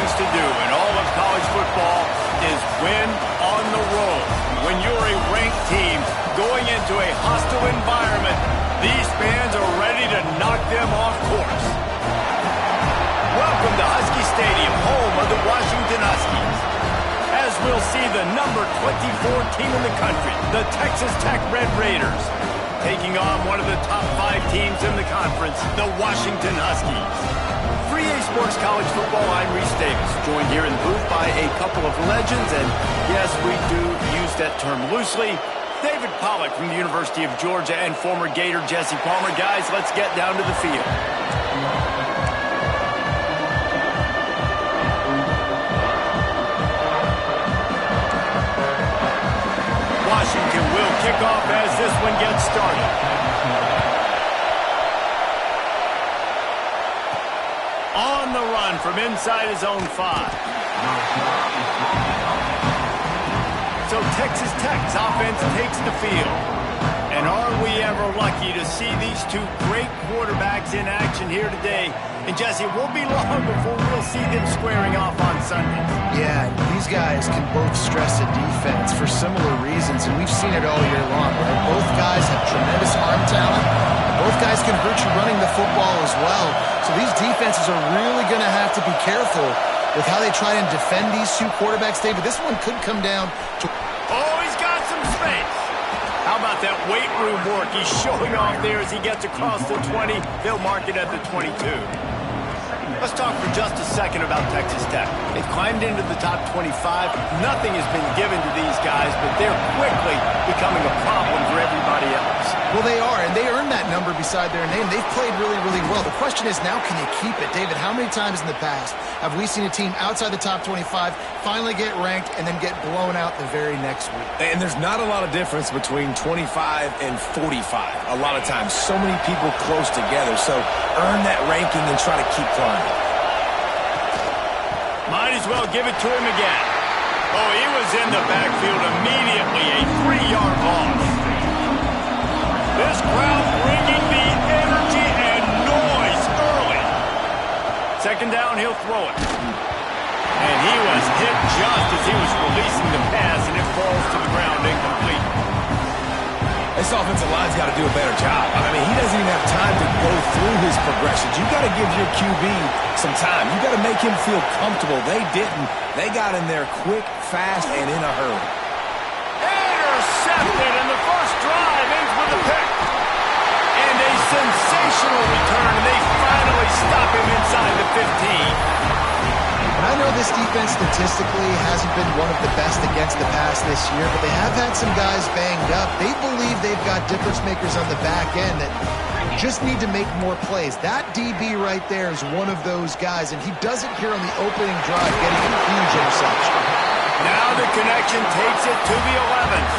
things to do in all of college football is win on the road. When you're a ranked team going into a hostile environment, these fans are ready to knock them off course. Welcome to Husky Stadium, home of the Washington Huskies. As we'll see the number 24 team in the country, the Texas Tech Red Raiders, taking on one of the top 5 teams in the conference, the Washington Huskies. For EA Sports College Football, I'm Reese Davis, joined here in the booth by a couple of legends, and yes, we do use that term loosely. David Pollack from the University of Georgia and former Gator Jesse Palmer. Guys, let's get down to the field. Washington will kick off as this one gets started. On the run from inside his own 5. So Texas Tech's offense takes the field. And are we ever lucky to see these two great quarterbacks in action here today? And Jesse, it won't be long before we'll see them squaring off on Sunday. Yeah, these guys can both stress a defense for similar reasons, and we've seen it all year long, right? Both guys have tremendous arm talent. Both guys can hurt you running the football as well. So these defenses are really going to have to be careful with how they try and defend these two quarterbacks, David. This one could come down to... Oh, he's got some space. How about that weight room work he's showing off there as he gets across the 20? They'll mark it at the 22. Let's talk for just a second about Texas Tech. They've climbed into the top 25. Nothing has been given to these guys, but they're quickly becoming a problem for everybody else. Well, they are, and they earned that number beside their name. They've played really, really well. The question is, now can you keep it? David, how many times in the past have we seen a team outside the top 25 finally get ranked and then get blown out the very next week? And there's not a lot of difference between 25 and 45 a lot of times. So many people close together. So earn that ranking and try to keep climbing. Might as well give it to him again. Oh, he was in the backfield immediately. A 3-yard loss. This crowd bringing the energy and noise early. Second down, he'll throw it. And he was hit just as he was releasing the pass, and it falls to the ground incomplete. This offensive line's got to do a better job. I mean, he doesn't even have time to go through his progressions. You got to give your QB some time. You got to make him feel comfortable. They didn't. They got in there quick, fast, and in a hurry. Intercepted, and the first drive ends with a pick. And a sensational return, and they finally stop him inside the 15. And I know this defense statistically hasn't been one of the best against the pass this year, but they have had some guys banged up. They believe they've got difference makers on the back end that just need to make more plays. That DB right there is one of those guys, and he does it here on the opening drive, getting a huge interception. Now the connection takes it to the 11th.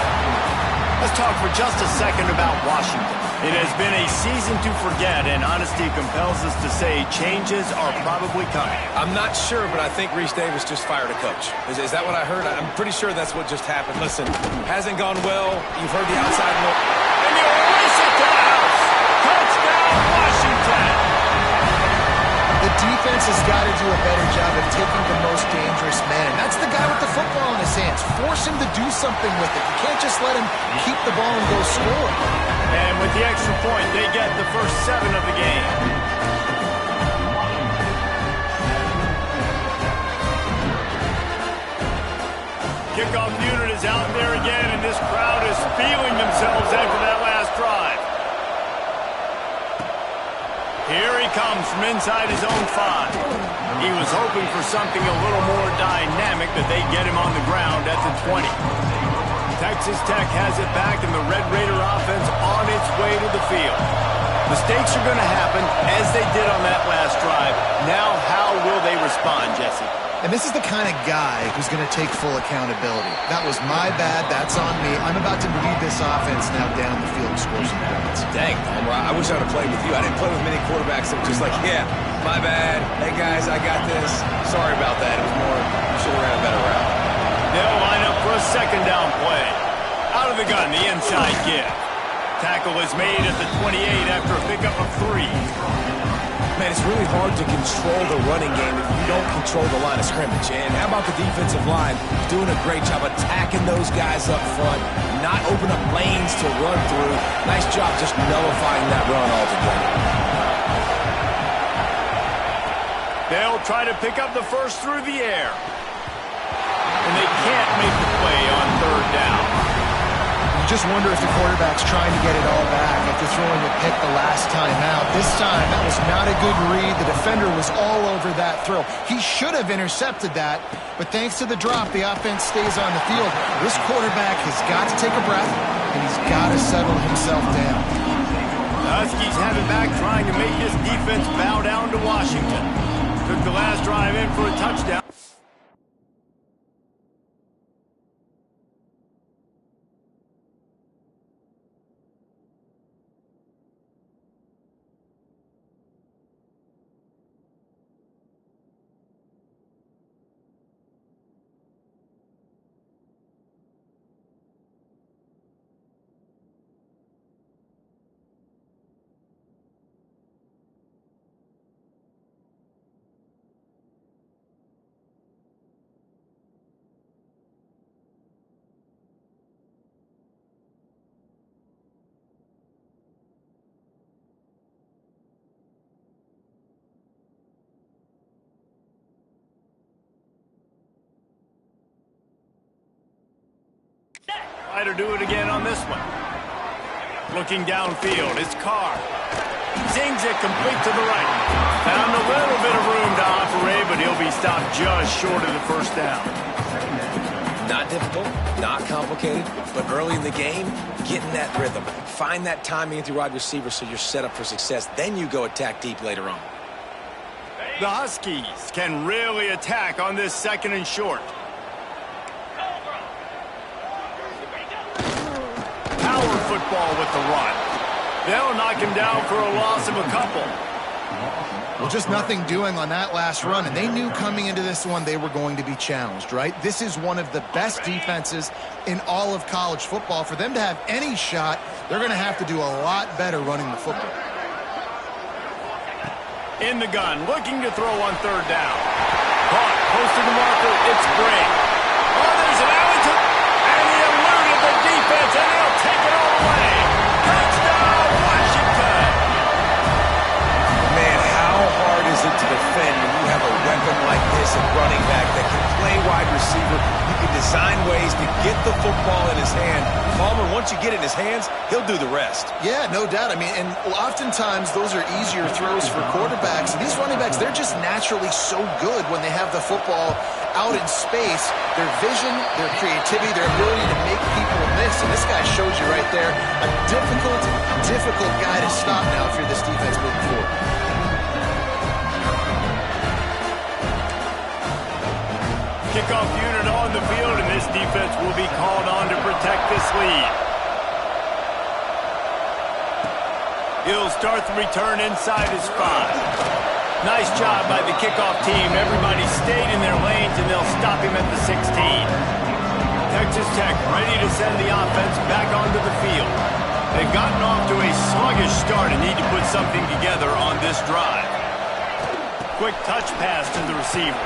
Let's talk for just a second about Washington. It has been a season to forget, and honesty compels us to say changes are probably coming. I'm not sure, but I think Reese Davis just fired a coach. Is that what I heard? I'm pretty sure that's what just happened. Listen, hasn't gone well. You've heard the outside look. And you race it to the house. Touchdown, Washington. The defense has got to do a better job of taking the most dangerous man. That's the guy with the football in his hands. Force him to do something with it. You can't just let him keep the ball and go score. And with the extra point, they get the first 7 of the game. Kickoff unit is out there again, and this crowd is feeling themselves after that last drive. Here he comes from inside his own 5. He was hoping for something a little more dynamic, but they get him on the ground at the 20. Texas Tech has it back, and the Red Raider offense on its way to the field. Mistakes are going to happen, as they did on that last drive. Now, how will they respond, Jesse? And this is the kind of guy who's going to take full accountability. That was my bad. That's on me. I'm about to lead this offense now down the field and score some points. Dang, Palmer, I wish I would have played with you. I didn't play with many quarterbacks that were just like, yeah, my bad. Hey, guys, I got this. Sorry about that. It was more, you should have ran a better route. They'll line up for a second down play. Out of the gun, the inside give. Tackle is made at the 28 after a pickup of 3. Man, it's really hard to control the running game if you don't control the line of scrimmage. And how about the defensive line doing a great job attacking those guys up front, not open up lanes to run through. Nice job just nullifying that run altogether. They'll try to pick up the first through the air. And they can't make the play on third down. You just wonder if the quarterback's trying to get it all back after throwing a pick the last time out. This time, that was not a good read. The defender was all over that throw. He should have intercepted that, but thanks to the drop, the offense stays on the field. This quarterback has got to take a breath, and he's got to settle himself down. The Huskies have it back, trying to make this defense bow down to Washington. Took the last drive in for a touchdown. Try to do it again on this one. Looking downfield, it's Carr. Zings it complete to the right. Found a little bit of room to operate, but he'll be stopped just short of the first down. Not difficult, not complicated, but early in the game, getting that rhythm. Find that timing at the wide receiver so you're set up for success. Then you go attack deep later on. The Huskies can really attack on this second and short. Power football with the run. They'll knock him down for a loss of a couple. Well, just nothing doing on that last run, and they knew coming into this one they were going to be challenged, right? This is one of the best defenses in all of college football. For them to have any shot, they're going to have to do a lot better running the football. In the gun, looking to throw on third down. Caught, posting the marker, it's Gray. Oh, there's an alley to... And he eluded the defense, and he'll take it all away. Touchdown, Washington! Man, how hard is it to defend when you have a weapon like this at running back that can play wide receiver? You can design ways to get the football in his hand. Palmer, once you get it in his hands, he'll do the rest. Yeah, no doubt. I mean, and oftentimes those are easier throws for quarterbacks. And these running backs, they're just naturally so good when they have the football out in space. Their vision, their creativity, their ability to make people miss. And this guy shows you right there, a difficult guy to stop now if you're this defense moving forward. Kickoff unit on the field, and this defense will be called on to protect this lead. He'll start the return inside his 5. Nice job by the kickoff team. Everybody stayed in their lanes, and they'll stop him at the 16. Texas Tech ready to send the offense back onto the field. They've gotten off to a sluggish start and need to put something together on this drive. Quick touch pass to the receiver.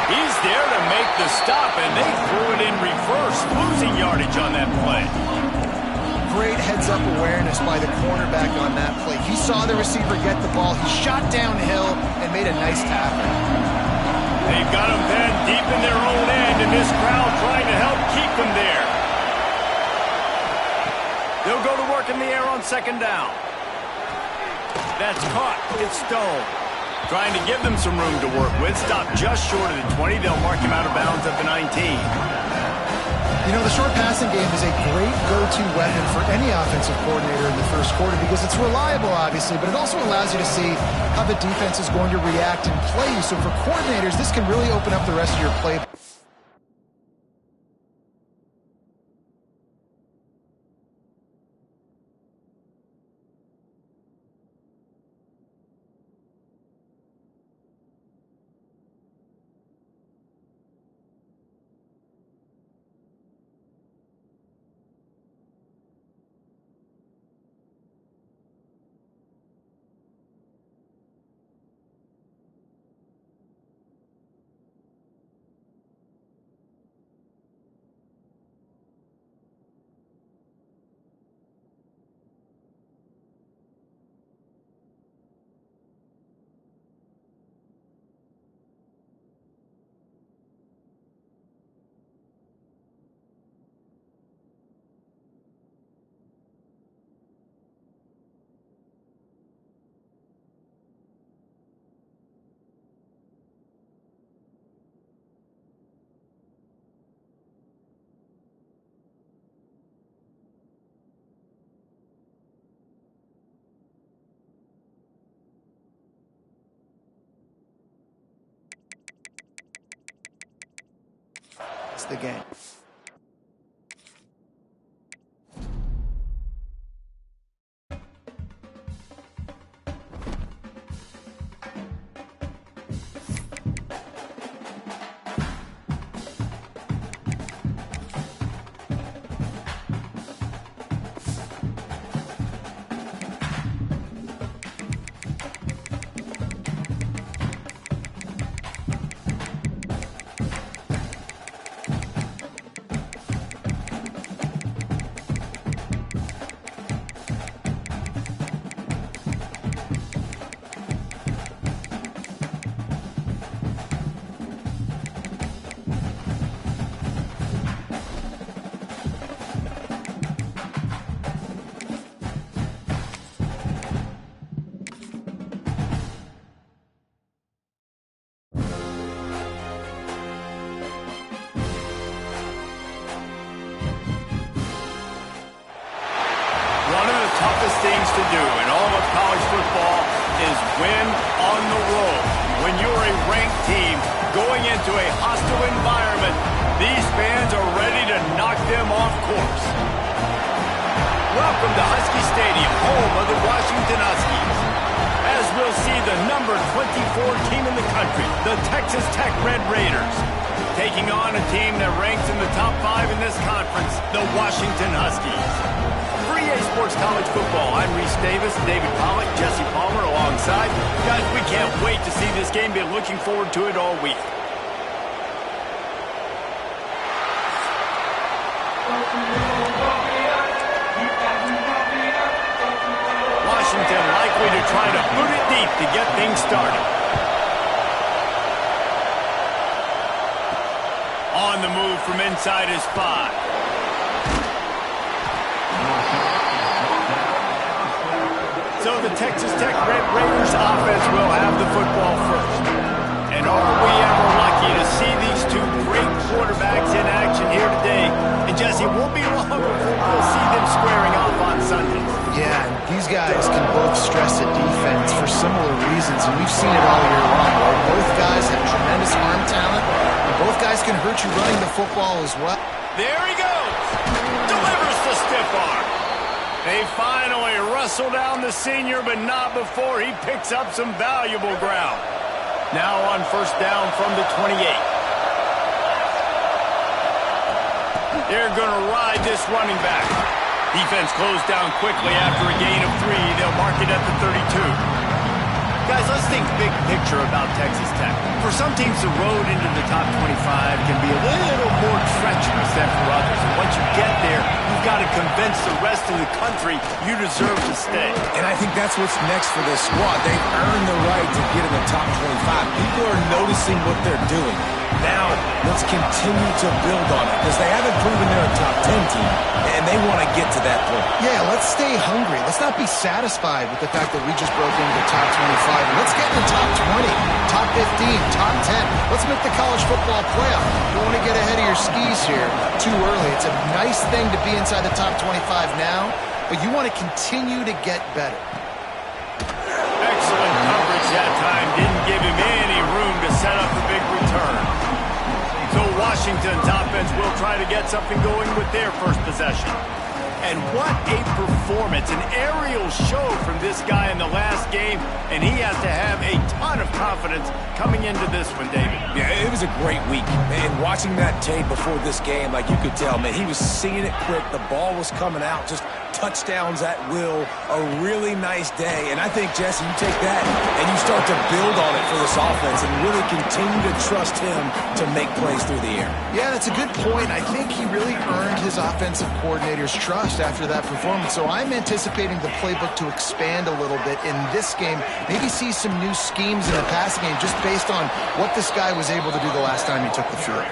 He's there to make the stop, and they threw it in reverse, losing yardage on that play. Great heads-up awareness by the cornerback on that play. He saw the receiver get the ball. He shot downhill and made a nice tackle. They've got him pinned deep in their own end, and this crowd trying to help keep them there. They'll go to work in the air on second down. That's caught. It's Stone. Trying to give them some room to work with. Stopped just short of the 20. They'll mark him out of bounds at the 19. You know, the short passing game is a great go-to weapon for any offensive coordinator in the first quarter because it's reliable, obviously, but it also allows you to see how the defense is going to react and play you. So for coordinators, this can really open up the rest of your play. rest of the game. Things to do in all of college football is win on the road. When you're a ranked team going into a hostile environment, these fans are ready to knock them off course. Welcome to Husky Stadium, home of the Washington Huskies. As we'll see the number 24 team in the country, the Texas Tech Red Raiders, taking on a team that ranks in the top 5 in this conference, the Washington Huskies. For EA Sports College Football, I'm Reese Davis, David Pollack, Jesse Palmer alongside. Guys, we can't wait to see this game. Been looking forward to it all week. Washington likely to try to boot it deep to get things started. On the move from inside his 5. So the Texas Tech Red Raiders offense will have the football first. And are we ever lucky to see these two great quarterbacks in action here today. And Jesse, won't be long before we'll see them squaring off on Sundays. Yeah, and these guys can both stress a defense for similar reasons, and we've seen it all year long, right? Both guys have tremendous arm talent, and both guys can hurt you running the football as well. There he goes. Delivers the stiff arm. They finally wrestle down the senior, but not before he picks up some valuable ground. Now on first down from the 28. They're going to ride this running back. Defense closed down quickly after a gain of 3. They'll mark it at the 32. Guys, let's think big picture about Texas Tech. For some teams, the road into the top 25 can be a little more treacherous than for others. And once you get there, you've got to convince the rest of the country you deserve to stay. And I think that's what's next for this squad. They've earned the right to get in the top 25. People are noticing what they're doing. Now, let's continue to build on it, because they haven't proven they're a top 10 team, and they want to get to that point. Yeah, let's stay hungry. Let's not be satisfied with the fact that we just broke into the top 25. Let's get in the top 20, top 15, top 10. Let's make the college football playoff. You don't want to get ahead of your skis here too early. It's a nice thing to be inside the top 25 now, but you want to continue to get better. Excellent coverage that time. Didn't give him any room to set up a big return. So Washington's offense will try to get something going with their first possession. And what a performance, an aerial show from this guy in the last game, and he has to have a ton of confidence coming into this one, David. Yeah, it was a great week. And watching that tape before this game, like you could tell, man, he was seeing it quick. The ball was coming out, just touchdowns at will. A really nice day. And I think, Jesse, you take that and you start to build on it for this offense and really continue to trust him to make plays through the air. Yeah, that's a good point. I think he really earned his offensive coordinator's trust after that performance. So I'm anticipating the playbook to expand a little bit in this game. Maybe see some new schemes in the passing game just based on what this guy was able to do the last time he took the field.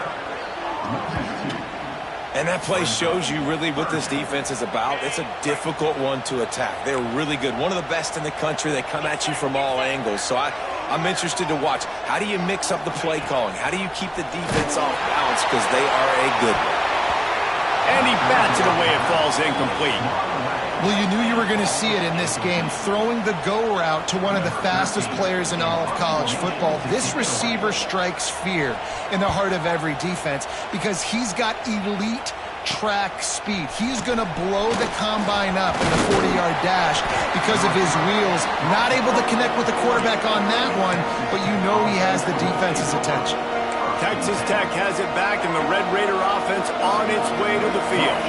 And that play shows you really what this defense is about. It's a difficult one to attack. They're really good. One of the best in the country. They come at you from all angles. So I'm interested to watch. How do you mix up the play calling? How do you keep the defense off balance? Because they are a good one. And he bats it away. It falls incomplete. Well, you knew you were going to see it in this game, throwing the go route to one of the fastest players in all of college football. This receiver strikes fear in the heart of every defense because he's got elite track speed. He's going to blow the combine up in the 40-yard dash because of his wheels. Not able to connect with the quarterback on that one, but you know he has the defense's attention. Texas Tech has it back, and the Red Raider offense on its way to the field.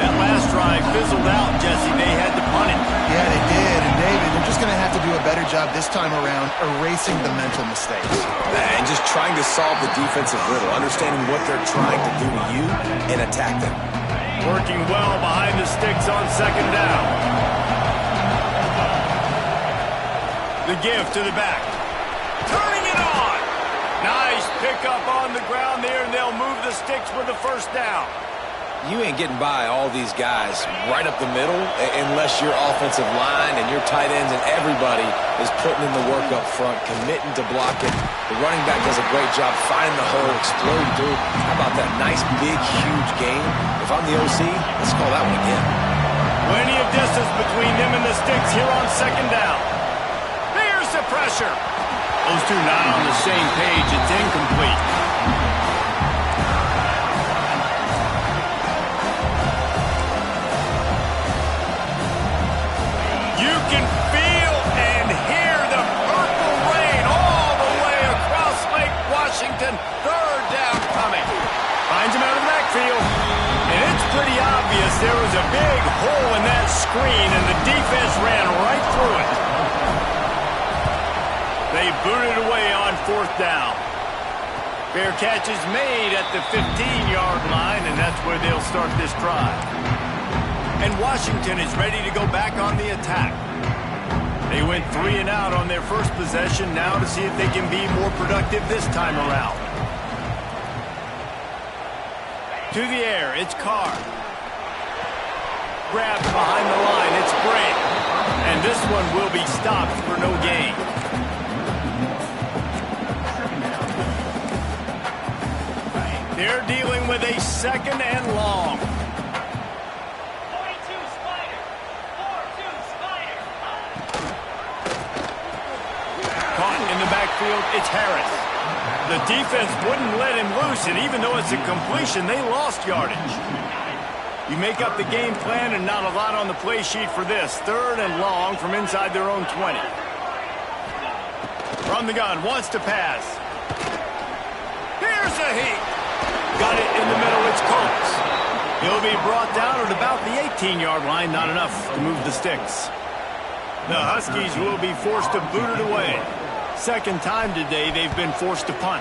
That last drive fizzled out, Jesse. They had to punt it. Yeah, they did. And, David, they're just going to have to do a better job this time around erasing the mental mistakes. And just trying to solve the defensive riddle, understanding what they're trying to do to you and attack them. Working well behind the sticks on second down. The give to the back. Turning it on. Nice pickup on the ground there, and they'll move the sticks for the first down. You ain't getting by all these guys right up the middle unless your offensive line and your tight ends and everybody is putting in the work up front, committing to block it. The running back does a great job finding the hole, exploding through. How about that nice, big, huge gain? If I'm the OC, let's call that one again. Plenty of distance between them and the sticks here on second down. There's the pressure. Those two not on the same page. It's incomplete. You can feel and hear the purple rain all the way across Lake Washington. Third down coming. Finds him out of the backfield. And it's pretty obvious there was a big hole in that screen, and the defense ran right through it. They booted away on fourth down. Fair catch is made at the 15-yard line, and that's where they'll start this drive. And Washington is ready to go back on the attack. They went 3 and out on their first possession, now to see if they can be more productive this time around. To the air, it's Carr. Grabbed behind the line, it's Bray. And this one will be stopped for no gain. They're dealing with a second and long. 42 Spider. 4-2 Spider. Caught in the backfield, it's Harris. The defense wouldn't let him loose, and even though it's a completion, they lost yardage. You make up the game plan, and not a lot on the play sheet for this. Third and long from inside their own 20. From the gun, wants to pass. Here's a heat. Got it in the middle, it's Colts. He'll be brought down at about the 18-yard line, not enough to move the sticks. The Huskies will be forced to boot it away. Second time today they've been forced to punt.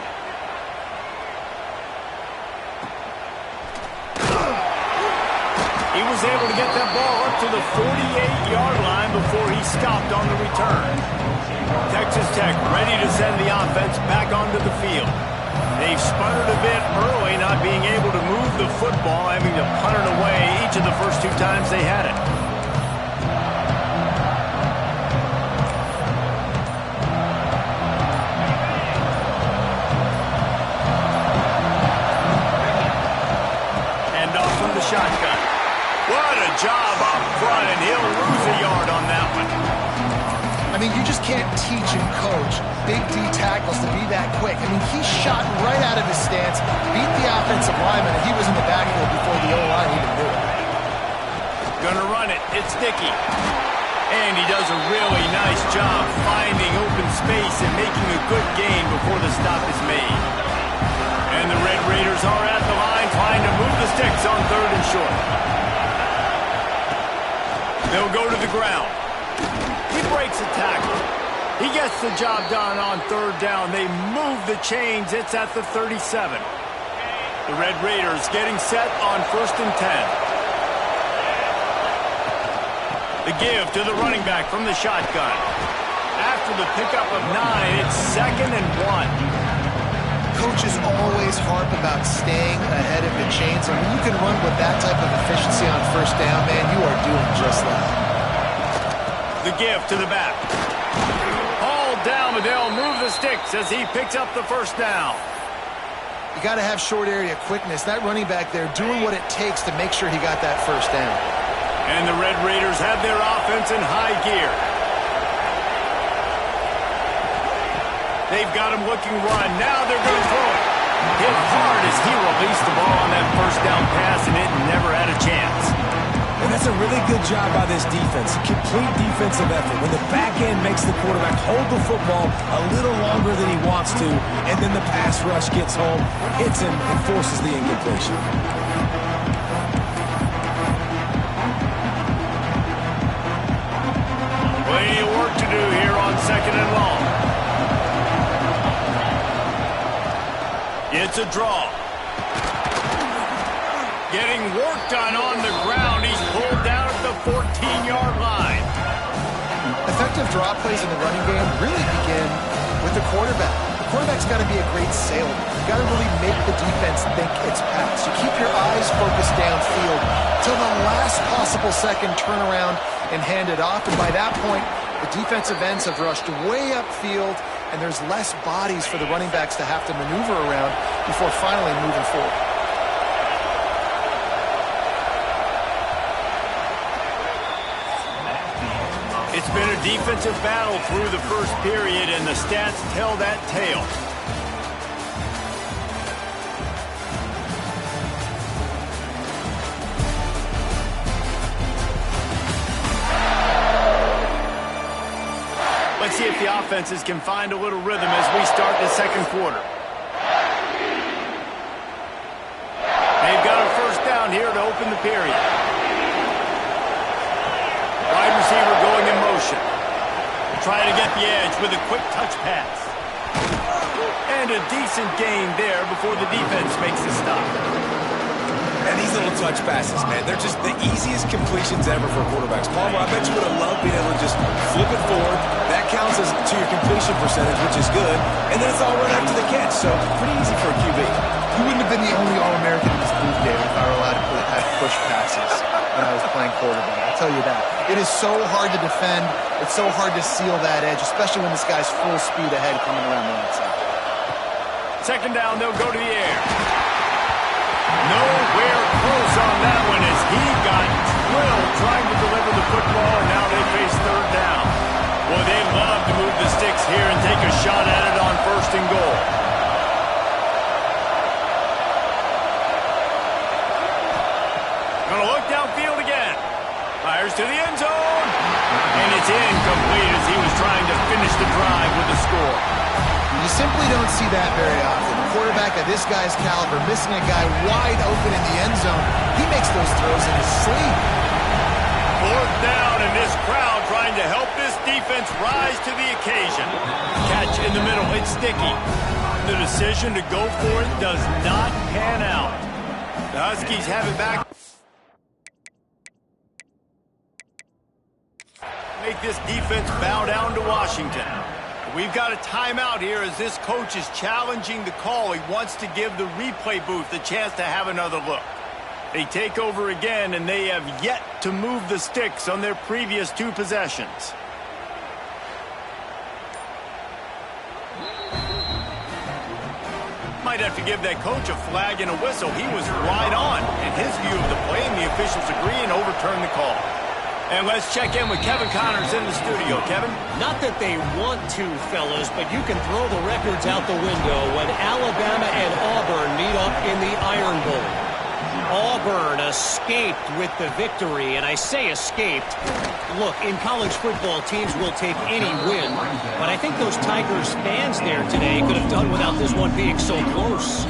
He was able to get that ball up to the 48-yard line before he stopped on the return. Texas Tech ready to send the offense back onto the field. They've sputtered a bit early, not being able to move the football, having to punt it away each of the first 2 times they had it. And off from the shotgun. What a job up front, and he'll lose a yard on that one. I mean, you just can't teach and coach big D tackles to be that quick. I mean, he shot right out of his stance, beat the offensive lineman, and he was in the backfield before the O-line even knew it. Gonna run it. It's Dickey. And he does a really nice job finding open space and making a good gain before the stop is made. And the Red Raiders are at the line trying to move the sticks on third and short. They'll go to the ground. He breaks a tackle. He gets the job done on third down. They move the chains. It's at the 37. The Red Raiders getting set on first and 10. The give to the running back from the shotgun. After the pickup of 9, it's second and 1. Coaches always harp about staying ahead of the chains, and when you can run with that type of efficiency on first down, man, you are doing just that. The give to the back. Hauled down, but they'll move the sticks as he picks up the first down. You got to have short area quickness. That running back there doing what it takes to make sure he got that first down. And the Red Raiders have their offense in high gear. They've got him looking run. Now they're going to throw it. Hit hard as he released the ball on that first down pass, and it never had a chance. And that's a really good job by this defense. A complete defensive effort. When the back end makes the quarterback hold the football a little longer than he wants to, and then the pass rush gets home, hits him, and forces the incompletion. Plenty of work to do here on 2nd and long. It's a draw. Getting work done on the ground. He's pulled down at the 14-yard line. Effective draw plays in the running game really begin with the quarterback. The quarterback's got to be a great sailor. You've got to really make the defense think it's pass. You keep your eyes focused downfield till the last possible second, turn around and hand it off. And by that point, the defensive ends have rushed way upfield, and there's less bodies for the running backs to have to maneuver around before finally moving forward. It's been a defensive battle through the first period, and the stats tell that tale. Let's see if the offenses can find a little rhythm as we start the second quarter. They've got a first down here to open the period. Wide receiver going in motion. Trying to get the edge with a quick touch pass. And a decent gain there before the defense makes the stop. And these little touch passes, man, they're just the easiest completions ever for quarterbacks. Palmer, I bet you would have loved being able to just flip it forward. That counts as to your completion percentage, which is good. And then it's all right after the catch, so pretty easy for a QB. You wouldn't have been the only All-American in this booth, David, if I were allowed to have push passes when I was playing quarterback. I'll tell you that. It is so hard to defend. It's so hard to seal that edge, especially when this guy's full speed ahead coming around the outside. Second down, they'll go to the air. Nowhere close on that one as he got drilled trying to deliver the football, and now they face third down. Well, they love to move the sticks here and take a shot at it on 1st and goal. Gonna look downfield again. Fires to the end zone. And it's incomplete as he was trying to finish the drive with the score. You simply don't see that very often. A quarterback of this guy's caliber missing a guy wide open in the end zone. He makes those throws in his sleep. 4th down, and this crowd trying to help this defense rise to the occasion. Catch in the middle, it's sticky. The decision to go for it does not pan out. The Huskies have it back. Make this defense bow down to Washington. We've got a timeout here as this coach is challenging the call. He wants to give the replay booth a chance to have another look. They take over again, and they have yet to move the sticks on their previous 2 possessions. Might have to give that coach a flag and a whistle. He was right on in his view of the play, and the officials agree and overturn the call. And let's check in with Kevin Connors in the studio. Kevin? Not that they want to, fellas, but you can throw the records out the window when Alabama and Auburn meet up in the Iron Bowl. Auburn escaped with the victory, and I say escaped. Look, in college football, teams will take any win, but I think those Tigers fans there today could have done without this one being so close.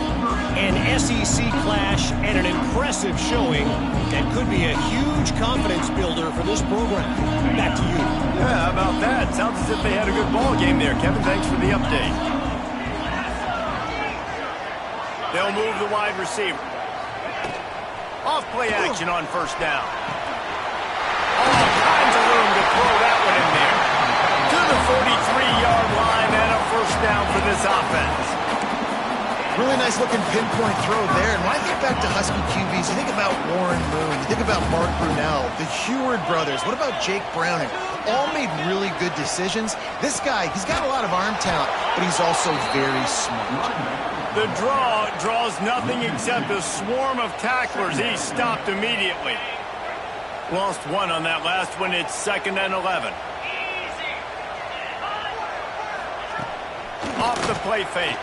An SEC clash and an impressive showing that could be a huge confidence builder for this program. Back to you. Yeah, how about that? Sounds as if they had a good ball game there. Kevin, thanks for the update. They'll move the wide receiver. Off play action on 1st down. All kinds of room to throw that one in there. To the 43-yard line and a 1st down for this offense. Really nice looking pinpoint throw there. And when I think back to Husky QBs, you think about Warren Moon, you think about Mark Brunell, the Heward brothers. What about Jake Browning? All made really good decisions. This guy, he's got a lot of arm talent, but he's also very smart. The draw draws nothing except a swarm of tacklers. He's stopped immediately. Lost one on that last one. It's 2nd and 11. Off the play fake.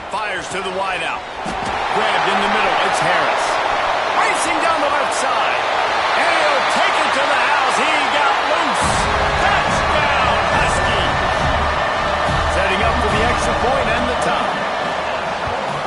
Fires to the wideout. Grabbed in the middle. It's Harris. Racing down the left side. And he'll take it to the house. He got loose. Touchdown, Husky. Setting up for the extra point and the tie.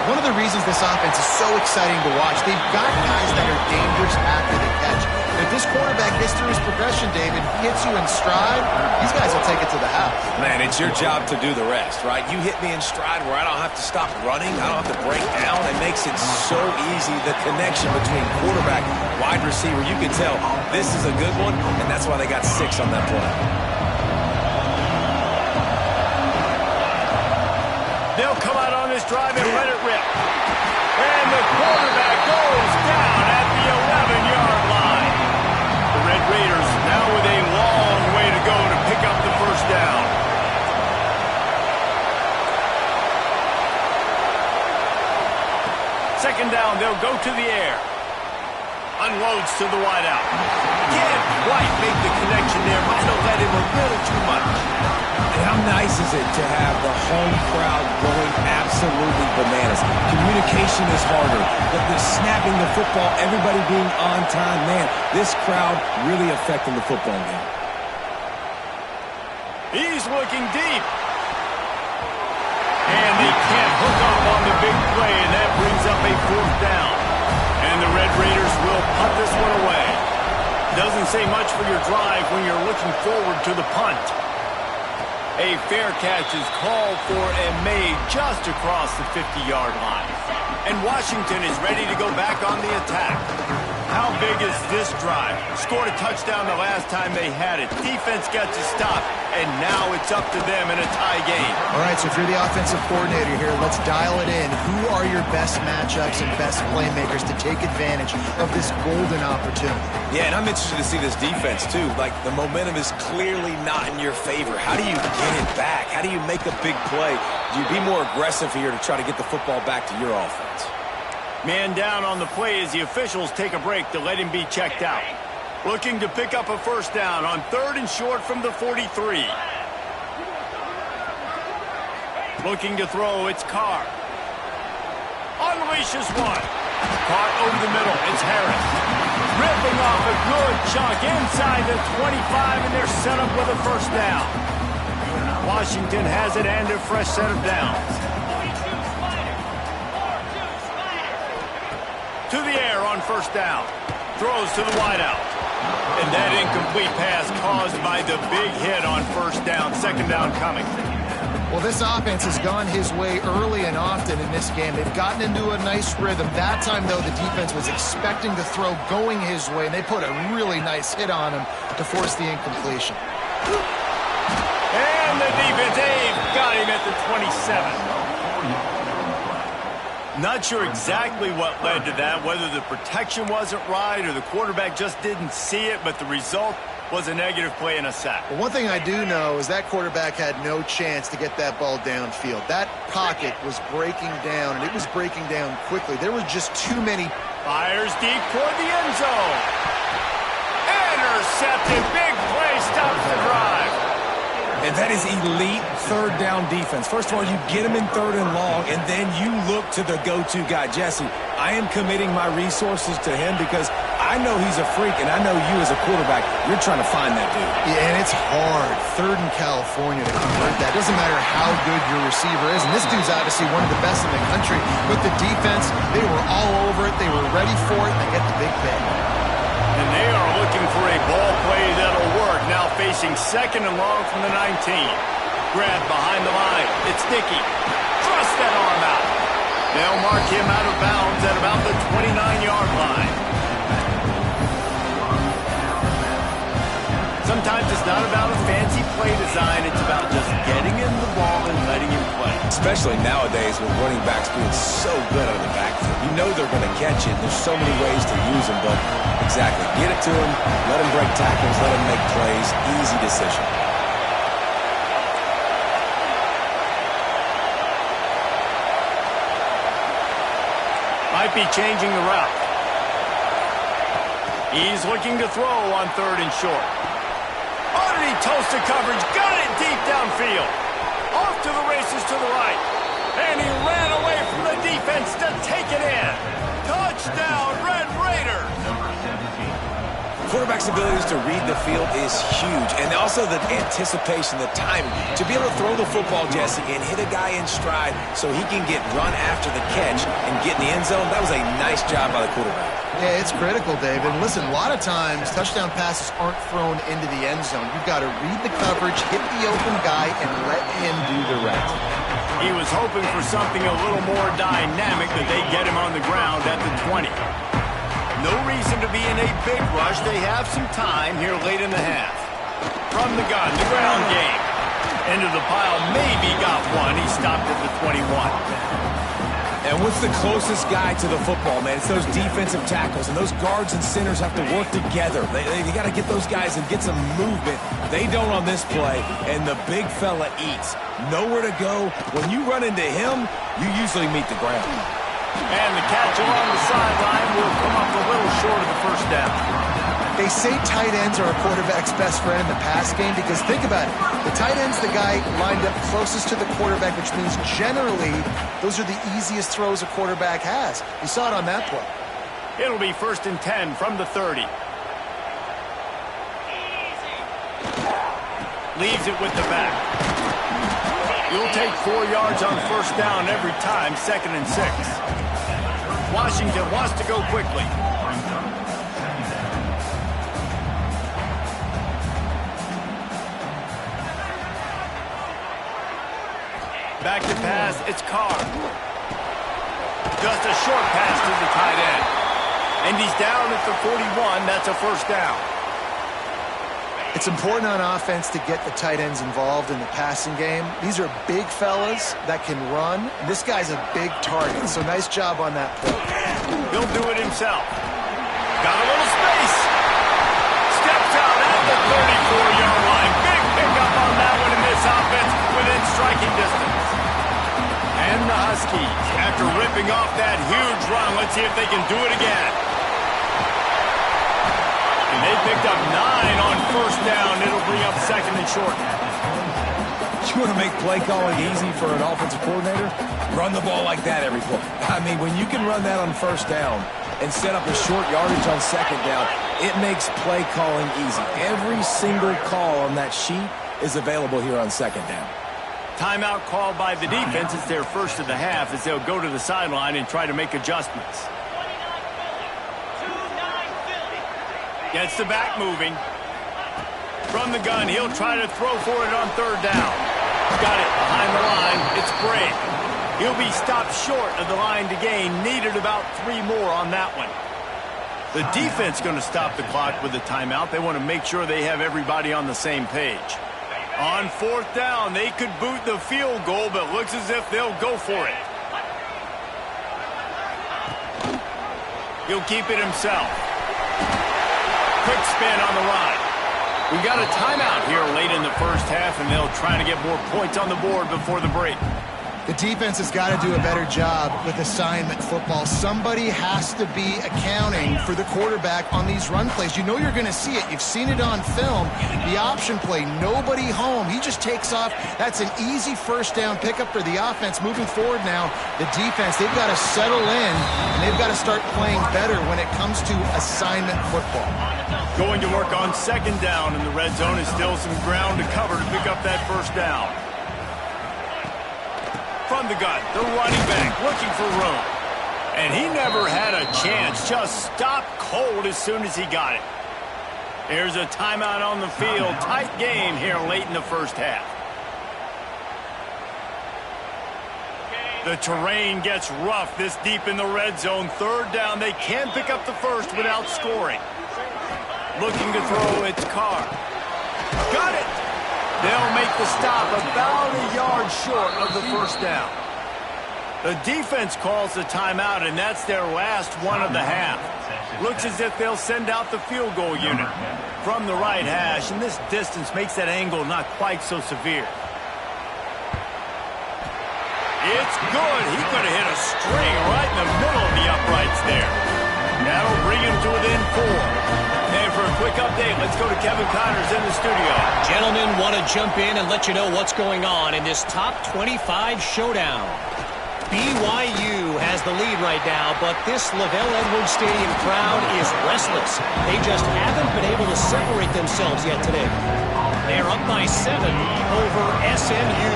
One of the reasons this offense is so exciting to watch, they've got guys that are dangerous after the catch. If this quarterback gets through his progression, David, hits you in stride, these guys will take it to the house. Man, it's your job to do the rest, right? You hit me in stride where I don't have to stop running. I don't have to break down. It makes it so easy. The connection between quarterback, wide receiver, you can tell this is a good one, and that's why they got 6 on that play. They'll come out on this drive and let it rip. And the quarterback goes down at the 11-yard line. The Red Raiders now with a long way to go to pick up the first down. Second down, they'll go to the air. Unloads to the wideout. Can't quite make the connection there. Might have let him a little too much. And how nice is it to have the home crowd going absolutely bananas? Communication is harder, but the snapping the football, everybody being on time, man, this crowd really affecting the football game. He's looking deep. And they can't hook up on the big play, and that brings up a 4th down. And the Red Raiders will punt this one away. Doesn't say much for your drive when you're looking forward to the punt. A fair catch is called for and made just across the 50-yard line. And Washington is ready to go back on the attack. How big is this drive? Scored a touchdown the last time they had it. Defense got to stop, and now it's up to them in a tie game. All right, so if you're the offensive coordinator here, let's dial it in. Who are your best matchups and best playmakers to take advantage of this golden opportunity? Yeah, and I'm interested to see this defense, too. Like, the momentum is clearly not in your favor. How do you get it back? How do you make a big play? Do you be more aggressive here to try to get the football back to your offense? Man down on the play as the officials take a break to let him be checked out. Looking to pick up a first down on 3rd and short from the 43. Looking to throw, it's Carr. Unleashes one. Caught over the middle, it's Harris. Ripping off a good chunk inside the 25, and they're set up with a first down. Washington has it and a fresh set of downs. To the air on first down. Throws to the wideout. And that incomplete pass caused by the big hit on first down. Second down coming. Well, this offense has gone his way early and often in this game. They've gotten into a nice rhythm. That time, though, the defense was expecting the throw going his way, and they put a really nice hit on him to force the incompletion. And the defense, they've got him at the 27. Not sure exactly what led to that, whether the protection wasn't right or the quarterback just didn't see it, but the result was a negative play and a sack. Well, one thing I do know is that quarterback had no chance to get that ball downfield. That pocket was breaking down, and it was breaking down quickly. There was just too many. Fires deep toward the end zone. Intercepted. Big play stops the drive. And that is elite 3rd down defense. First of all, you get him in 3rd and long, and then you look to the go-to guy, Jesse. I am committing my resources to him because I know he's a freak, and I know you as a quarterback, you're trying to find that dude. Yeah, and it's hard. 3rd in California to convert that. Doesn't matter how good your receiver is, and this dude's obviously one of the best in the country. But the defense, they were all over it. They were ready for it, and they get the big play. And they are looking for a ball play that'll work. Now facing 2nd and long from the 19. Grab behind the line. It's Dickey. Thrust that arm out. They'll mark him out of bounds at about the 29-yard line. Sometimes it's not about a fancy play design. It's about just getting him the ball and letting him play. Especially nowadays with running backs being so good on the backfield. You know they're going to catch it. There's so many ways to use them, but exactly. Get it to him, let him break tackles, let him make plays. Easy decision. Might be changing the route. He's looking to throw on 3rd and short. Underneath toasted coverage, got it deep downfield. Off to the races to the right. And he ran away from the defense to take it in. Touchdown, Red Raiders! Quarterback's abilities to read the field is huge, and also the anticipation, the timing. To be able to throw the football, Jesse, and hit a guy in stride so he can get run after the catch and get in the end zone, that was a nice job by the quarterback. Yeah, it's critical, David. Listen, a lot of times touchdown passes aren't thrown into the end zone. You've got to read the coverage, hit the open guy, and let him do the rest. He was hoping for something a little more dynamic that they get him on the ground at the 20. No reason to be in a big rush. They have some time here late in the half. From the gun, the ground game. Into the pile, maybe got one. He stopped at the 21. And what's the closest guy to the football, man? It's those defensive tackles, and those guards and centers have to work together. They got to get those guys and get some movement. They don't on this play, and the big fella eats. Nowhere to go. When you run into him, you usually meet the ground. And the catch along the sideline will come up a little short of the first down. They say tight ends are a quarterback's best friend in the pass game because think about it. The tight end's the guy lined up closest to the quarterback, which means generally those are the easiest throws a quarterback has. You saw it on that play. It'll be 1st and 10 from the 30. Leaves it with the back. You'll take 4 yards on 1st down every time, 2nd and 6. Washington wants to go quickly. Back to pass, it's Carr. Just a short pass to the tight end. And he's down at the 41, that's a 1st down. It's important on offense to get the tight ends involved in the passing game. These are big fellas that can run. This guy's a big target, so nice job on that play. He'll do it himself. Got a little space. Steps out at the 34-yard line. Big pickup on that one in this offense within striking distance. And the Huskies, after ripping off that huge run, let's see if they can do it again. And they picked up 9 on 1st down. It'll bring up 2nd and short. You want to make play calling easy for an offensive coordinator? Run the ball like that every play. I mean, when you can run that on 1st down and set up a short yardage on 2nd down, it makes play calling easy. Every single call on that sheet is available here on 2nd down. Timeout called by the defense. It's their first of the half as they'll go to the sideline and try to make adjustments. Gets the back moving. From the gun, he'll try to throw for it on 3rd down. Got it behind the line. It's Bray. He'll be stopped short of the line to gain. Needed about 3 more on that one. The defense going to stop the clock with the timeout. They want to make sure they have everybody on the same page. On 4th down, they could boot the field goal, but looks as if they'll go for it. He'll keep it himself. Quick spin on the ride. We got a timeout here late in the first half, and they'll try to get more points on the board before the break. The defense has got to do a better job with assignment football. Somebody has to be accounting for the quarterback on these run plays. You know you're going to see it. You've seen it on film. The option play, nobody home. He just takes off. That's an easy 1st down pickup for the offense. Moving forward now, the defense, they've got to settle in, and they've got to start playing better when it comes to assignment football. Going to work on 2nd down, and the red zone is still some ground to cover to pick up that 1st down. From the gun, the running back looking for room. And he never had a chance, just stopped cold as soon as he got it. There's a timeout on the field. Tight game here late in the first half. The terrain gets rough this deep in the red zone. 3rd down, they can pick up the first without scoring. Looking to throw, it's Carr. Got it! They'll make the stop about a yard short of the 1st down. The defense calls the timeout, and that's their last one of the half. Looks as if they'll send out the field goal unit from the right hash, and this distance makes that angle not quite so severe. It's good. He could have hit a string right in the middle of the uprights there. That'll bring him to within 4. Let's go to Kevin Connors in the studio. Gentlemen, want to jump in and let you know what's going on in this top 25 showdown. BYU has the lead right now, but this LaVell Edwards Stadium crowd is restless. They just haven't been able to separate themselves yet today. They're up by 7 over SMU.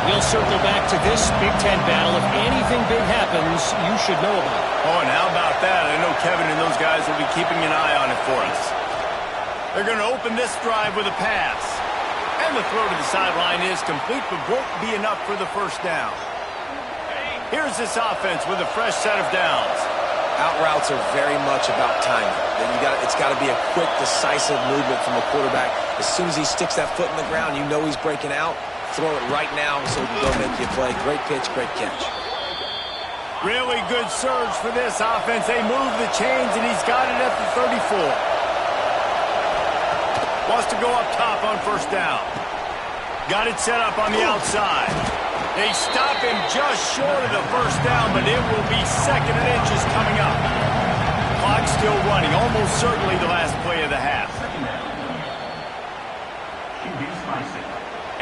We'll circle back to this Big Ten battle. If anything big happens, you should know about it. Oh, and how about that? I know Kevin and those guys will be keeping an eye on it for us. They're going to open this drive with a pass. And the throw to the sideline is complete, but won't be enough for the first down. Here's this offense with a fresh set of downs. Out routes are very much about timing. It's got to be a quick, decisive movement from the quarterback. As soon as he sticks that foot in the ground, you know he's breaking out. Throw it right now so he can go make you a play. Great pitch, great catch. Really good surge for this offense. They move the chains, and he's got it at the 34. Wants to go up top on first down. Got it set up on the outside. They stop him just short of the first down, but it will be 2nd and inches coming up. Clock still running, almost certainly the last play of the half.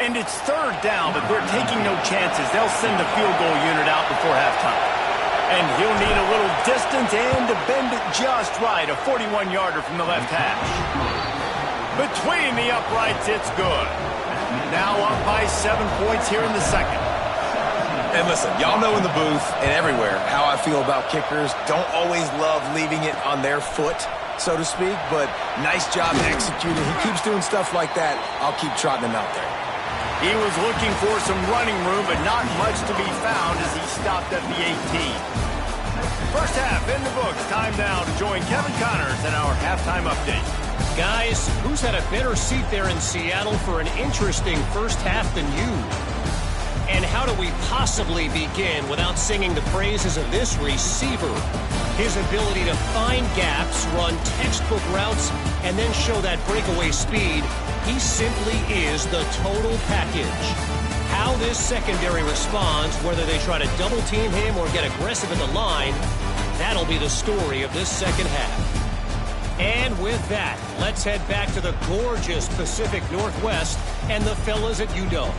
And it's 3rd down, but they're taking no chances. They'll send the field goal unit out before halftime. And he'll need a little distance and to bend it just right. A 41-yarder from the left hash. Between the uprights, it's good. Now up by 7 points here in the second. And listen, y'all know in the booth and everywhere how I feel about kickers. Don't always love leaving it on their foot, so to speak, but nice job executing. He keeps doing stuff like that. I'll keep trotting him out there. He was looking for some running room, but not much to be found as he stopped at the 18. First half in the books. Time now to join Kevin Connors in our halftime update. Guys, who's had a better seat there in Seattle for an interesting first half than you? And how do we possibly begin without singing the praises of this receiver? His ability to find gaps, run textbook routes, and then show that breakaway speed. He simply is the total package. How this secondary responds, whether they try to double team him or get aggressive at the line, that'll be the story of this second half. And with that, let's head back to the gorgeous Pacific Northwest and the fellas at UW.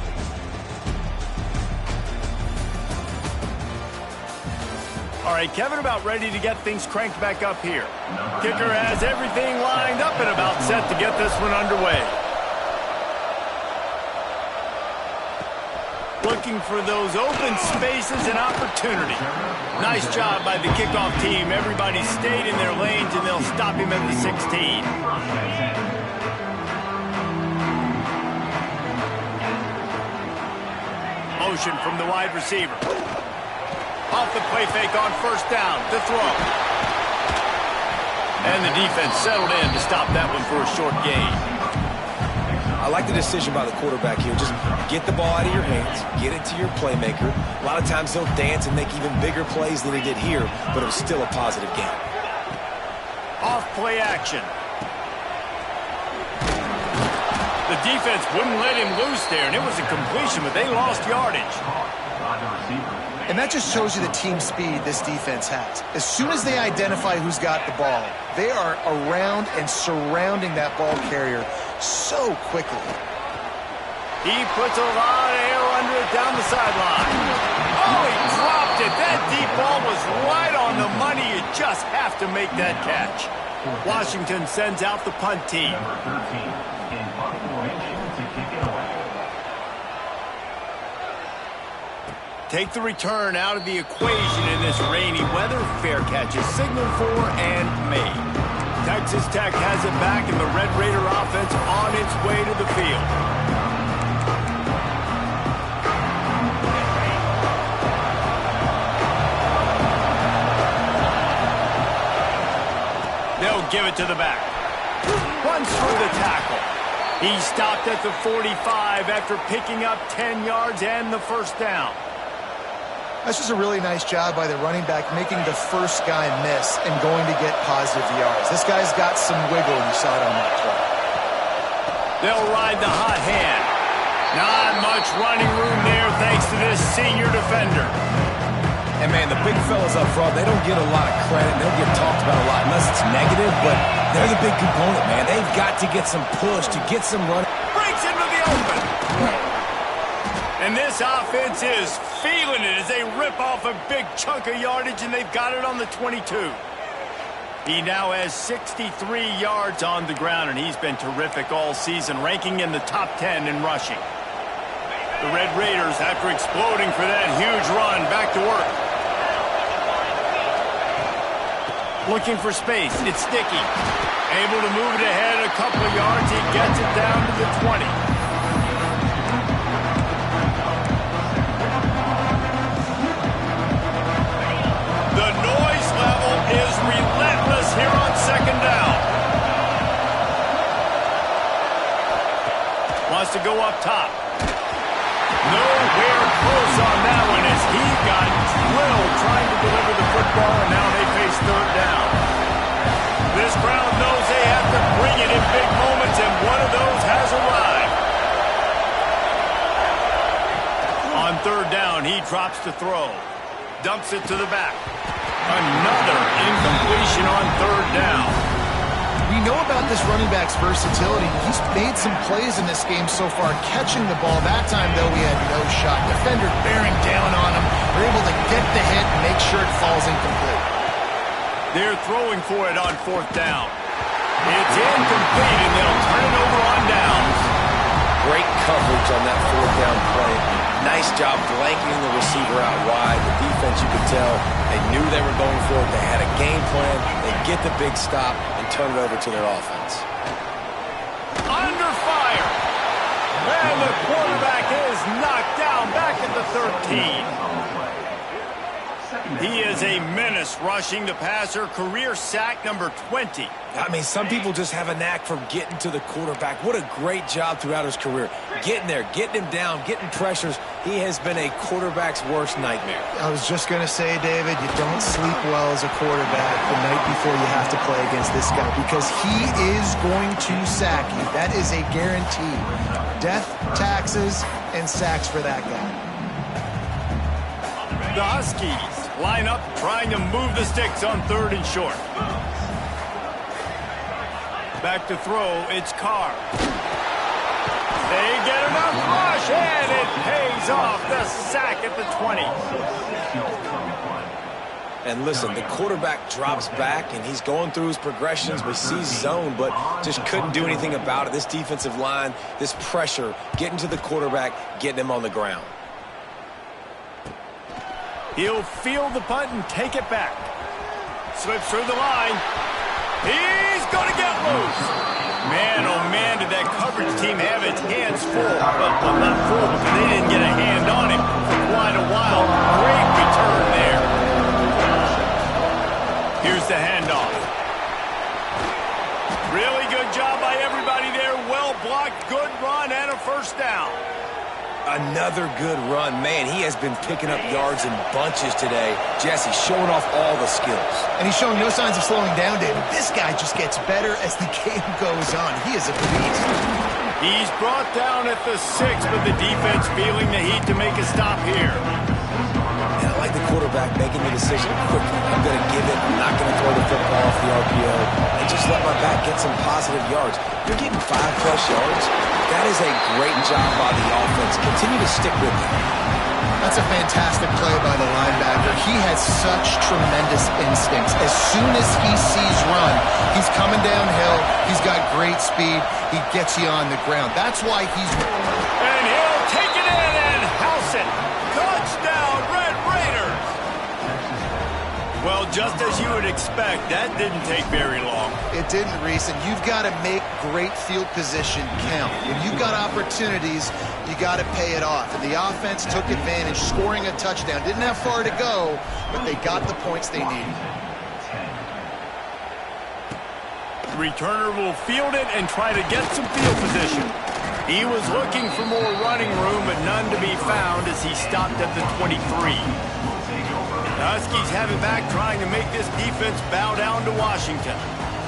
All right, Kevin about ready to get things cranked back up here. Kicker has everything lined up and about set to get this one underway. Looking for those open spaces and opportunity. Nice job by the kickoff team. Everybody stayed in their lanes, and they'll stop him at the 16. Motion from the wide receiver. Off the play fake on first down to throw. And the defense settled in to stop that one for a short gain. I like the decision by the quarterback here. Just get the ball out of your hands, get it to your playmaker. A lot of times he'll dance and make even bigger plays than he did here, but it was still a positive game. Off play action. The defense wouldn't let him loose there, and it was a completion, but they lost yardage. And that just shows you the team speed this defense has. As soon as they identify who's got the ball, they are around and surrounding that ball carrier so quickly. He puts a lot of air under it down the sideline. Oh, he dropped it. That deep ball was right on the money. You just have to make that catch. Washington sends out the punt team. Take the return out of the equation in this rainy weather. Fair catch is signaled for and made. Texas Tech has it back, and the Red Raider offense on its way to the field. They'll give it to the back. Runs through the tackle. He stopped at the 45 after picking up 10 yards and the first down. That's just a really nice job by the running back, making the first guy miss and going to get positive yards. This guy's got some wiggle, and you saw it on that play. They'll ride the hot hand. Not much running room there thanks to this senior defender. And, man, the big fellas up front, they don't get a lot of credit. They don't get talked about a lot unless it's negative, but they're the big component, man. They've got to get some push, to get some run. Breaks into the open. And this offense is feeling it as they rip off a big chunk of yardage, and they've got it on the 22. He now has 63 yards on the ground, and he's been terrific all season, ranking in the top 10 in rushing. The Red Raiders, after exploding for that huge run, back to work. Looking for space. It's Sticky. Able to move it ahead a couple of yards. He gets it down to the 20. The noise level is relentless here on second down. Wants to go up top. Nowhere close on that one as he got drilled trying to deliver the football, and now they face third down. This crowd knows they have to bring it in big moments, and one of those has arrived. On third down, he drops the throw. Dumps it to the back. Another incompletion on third down. We know about this running back's versatility. He's made some plays in this game so far, catching the ball. That time, though, we had no shot. Defender bearing down on him. They're able to get the hit and make sure it falls incomplete. They're throwing for it on fourth down. It's incomplete, and they'll turn it over on downs. Great coverage on that fourth down play. Nice job blanketing the receiver out wide. The defense, you could tell, they knew they were going for it. They had a game plan. They get the big stop and turn it over to their offense. Under fire. And the quarterback is knocked down back at the 13. He is a menace rushing the passer. Career sack number 20. I mean, some people just have a knack for getting to the quarterback. What a great job throughout his career. Getting there, getting him down, getting pressures. He has been a quarterback's worst nightmare. I was just going to say, David, you don't sleep well as a quarterback the night before you have to play against this guy because he is going to sack you. That is a guarantee. Death, taxes, and sacks for that guy. The Huskies line up trying to move the sticks on third and short. Back to throw, it's Carr. They get enough rush, and it pays off. The sack at the 20. And listen, the quarterback drops back, and he's going through his progressions. We see zone, but just couldn't do anything about it. This defensive line, this pressure, getting to the quarterback, getting him on the ground. He'll field the punt and take it back. Slips through the line. He's going to get loose. Man, oh man, did that coverage team have its hands full. Well, not full because they didn't get a hand on him for quite a while. Great return there. Here's the handoff. Really good job by everybody there. Well blocked, good run, and a first down. Another good run. Man, he has been picking up yards in bunches today. Jesse showing off all the skills. And he's showing no signs of slowing down, David. This guy just gets better as the game goes on. He is a beast. He's brought down at the 6, but the defense feeling the heat to make a stop here. And I like the quarterback making the decision quickly. I'm going to give it. I'm not going to throw the football off the RPO and just let my back get some positive yards. You're getting 5+ yards. That is a great job by the offense. Continue to stick with it. That's a fantastic play by the linebacker. He has such tremendous instincts. As soon as he sees run, he's coming downhill. He's got great speed. He gets you on the ground. That's why he's... And he'll take it in and house it. Touchdown, Red Raiders. Well, just as you would expect, that didn't take very long. It didn't, Reese, and you've got to make great field position count. When you've got opportunities, you got to pay it off. And the offense took advantage, scoring a touchdown. Didn't have far to go, but they got the points they needed. The returner will field it and try to get some field position. He was looking for more running room, but none to be found as he stopped at the 23. The Huskies have it back, trying to make this defense bow down to Washington.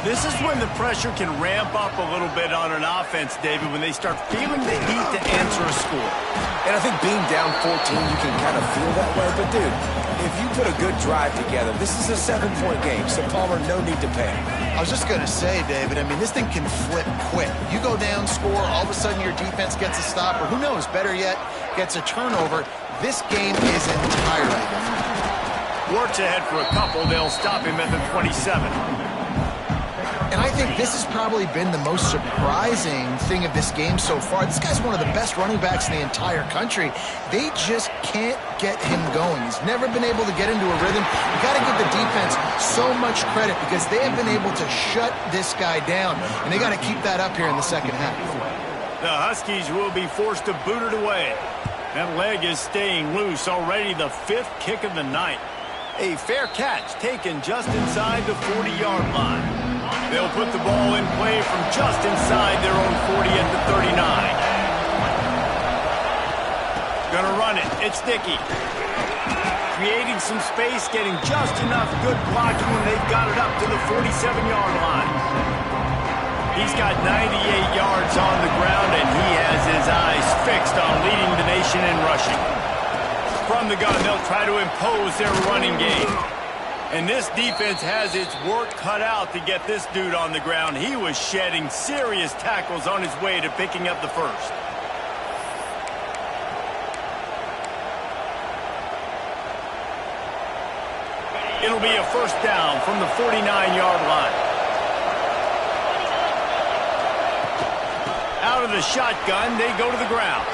This is when the pressure can ramp up a little bit on an offense, David, when they start feeling the heat to answer a score. And I think being down 14, you can kind of feel that way. But, dude, if you put a good drive together, this is a 7-point game, so Palmer, no need to panic. I was just going to say, David, I mean, this thing can flip quick. You go down, score, all of a sudden your defense gets a stop, or who knows, better yet, gets a turnover. This game is entirely different. Works ahead for a couple. They'll stop him at the 27. And I think this has probably been the most surprising thing of this game so far. This guy's one of the best running backs in the entire country. They just can't get him going. He's never been able to get into a rhythm. You got to give the defense so much credit because they have been able to shut this guy down, and they got to keep that up here in the second half. The Huskies will be forced to boot it away. That leg is staying loose. Already the 5th kick of the night. A fair catch taken just inside the 40-yard line. They'll put the ball in play from just inside their own 40 at the 39. Gonna run it. It's Dickey. Creating some space, getting just enough good blocking when they've got it up to the 47-yard line. He's got 98 yards on the ground, and he has his eyes fixed on leading the nation in rushing. From the gun, they'll try to impose their running game. And this defense has its work cut out to get this dude on the ground. He was shedding serious tackles on his way to picking up the first. It'll be a first down from the 49-yard line. Out of the shotgun, they go to the ground.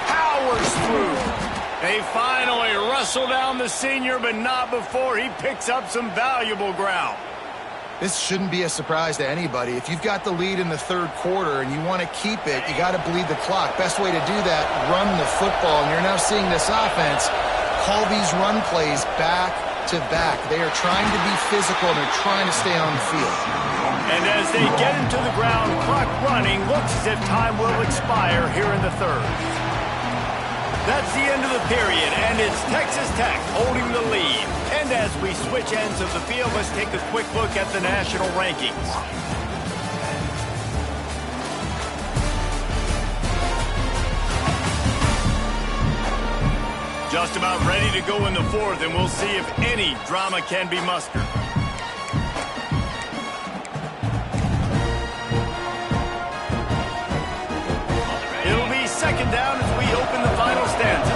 Powers through. They finally wrestle down the senior, but not before he picks up some valuable ground. This shouldn't be a surprise to anybody. If you've got the lead in the third quarter and you want to keep it, you got to bleed the clock. Best way to do that, run the football. And you're now seeing this offense call these run plays back to back. They are trying to be physical, and they're trying to stay on the field. And as they get into the ground, clock running, looks as if time will expire here in the third. That's the end of the period, and it's Texas Tech holding the lead. And as we switch ends of the field, let's take a quick look at the national rankings. Just about ready to go in the fourth, and we'll see if any drama can be mustered. It'll be second down as we open the final stanza.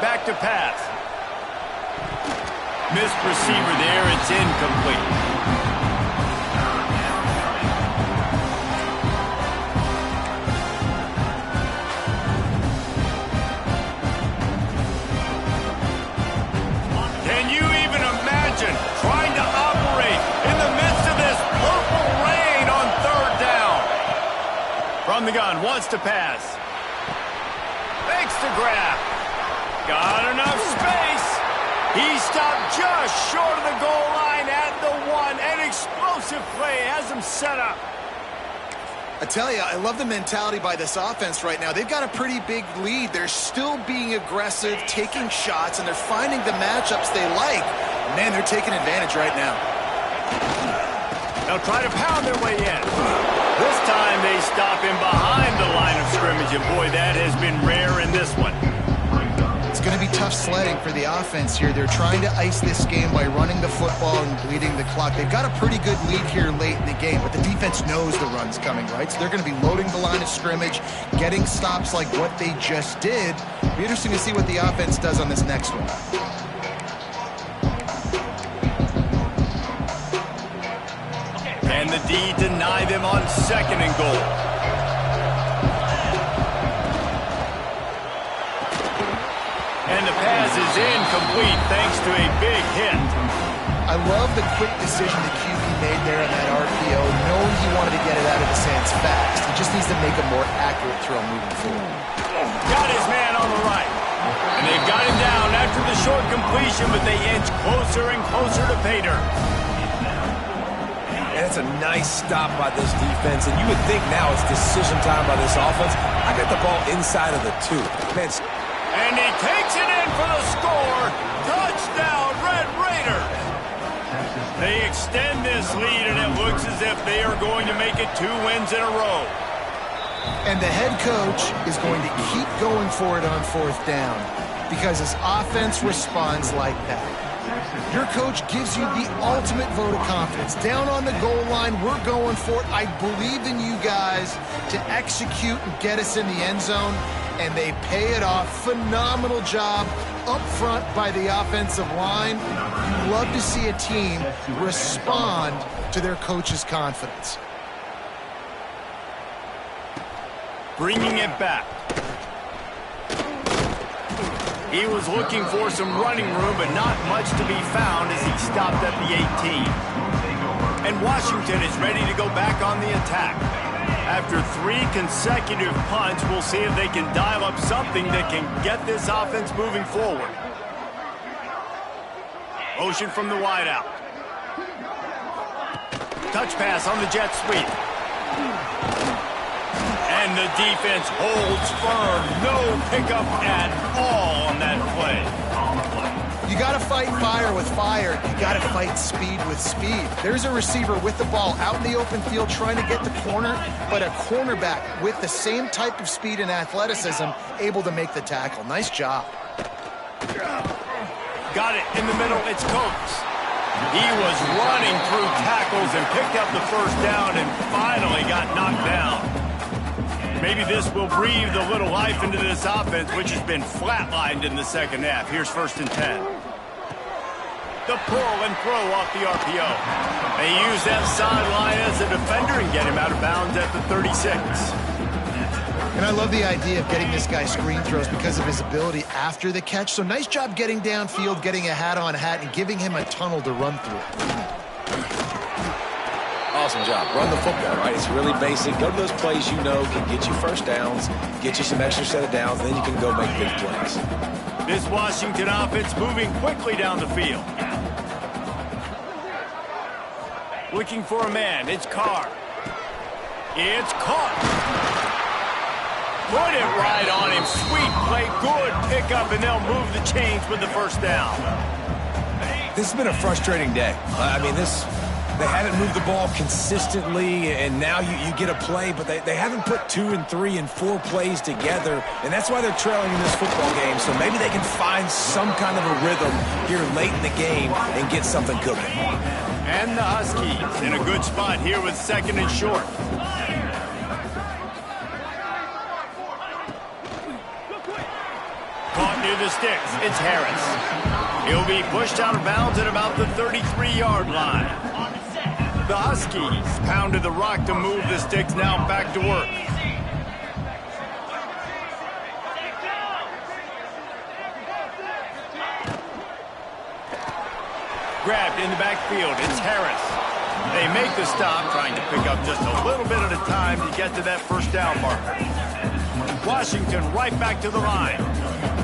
Back to pass. Missed receiver there. It's incomplete. Can you even imagine trying to operate in the midst of this purple rain on third down? From the gun, wants to pass. Fakes the grab. Got enough space. He stopped just short of the goal line at the one. An explosive play has him set up. I tell you, I love the mentality by this offense right now. They've got a pretty big lead. They're still being aggressive, taking shots, and they're finding the matchups they like. Man, they're taking advantage right now. They'll try to pound their way in. This time they stop him behind the line of scrimmage, and boy, that has been rare in this one. It's going to be tough sledding for the offense here. They're trying to ice this game by running the football and bleeding the clock. They've got a pretty good lead here late in the game, but the defense knows the run's coming, right? So they're going to be loading the line of scrimmage, getting stops like what they just did. It'll be interesting to see what the offense does on this next one. And the D deny them on second and goal. And the pass is incomplete thanks to a big hit. I love the quick decision the QB made there on that RPO, knowing he wanted to get it out of his hands fast. He just needs to make a more accurate throw moving forward. Got his man on the right. And they've got him down after the short completion, but they inch closer and closer to pay dirt. And it's a nice stop by this defense, and you would think now it's decision time by this offense. I got the ball inside of the 2. Man, and he takes it in for the score. Touchdown, Red Raiders. They extend this lead, and it looks as if they are going to make it 2 wins in a row. And the head coach is going to keep going for it on 4th down because his offense responds like that. Your coach gives you the ultimate vote of confidence. Down on the goal line, we're going for it. I believe in you guys to execute and get us in the end zone, and they pay it off. Phenomenal job up front by the offensive line. You love to see a team respond to their coach's confidence. Bringing it back. He was looking for some running room, but not much to be found as he stopped at the 18. And Washington is ready to go back on the attack. After 3 consecutive punts, we'll see if they can dial up something that can get this offense moving forward. Motion from the wideout. Touch pass on the jet sweep. And the defense holds firm. No pickup at all on that play. You got to fight fire with fire. You got to fight speed with speed. There's a receiver with the ball out in the open field trying to get the corner, but a cornerback with the same type of speed and athleticism able to make the tackle. Nice job. Got it in the middle. It's Coates. He was running through tackles and picked up the 1st down and finally got knocked down. Maybe this will breathe a little life into this offense, which has been flatlined in the 2nd half. Here's 1st and 10. The pull and throw off the RPO. They use that sideline as a defender and get him out of bounds at the 36. And I love the idea of getting this guy screen throws because of his ability after the catch. So nice job getting downfield, getting a hat-on-hat, and giving him a tunnel to run through. Awesome job. Run the football, right? It's really basic. Go to those plays you know can get you 1st downs, get you some extra set of downs, then you can go make big plays. This Washington offense moving quickly down the field. Looking for a man. It's Carr. It's caught. Put it right on him. Sweet play. Good pickup, and they'll move the chains with the 1st down. This has been a frustrating day. I mean, they haven't moved the ball consistently, and now you get a play, but they haven't put 2 and 3 and 4 plays together, and that's why they're trailing in this football game. So maybe they can find some kind of a rhythm here late in the game and get something cooking. And the Huskies in a good spot here with 2nd and short. Caught near the sticks. It's Harris. He'll be pushed out of bounds at about the 33-yard line. The Huskies pounded the rock to move the sticks, now back to work. Grabbed in the backfield, it's Harris. They make the stop, trying to pick up just a little bit at a time to get to that 1st down marker. Washington right back to the line.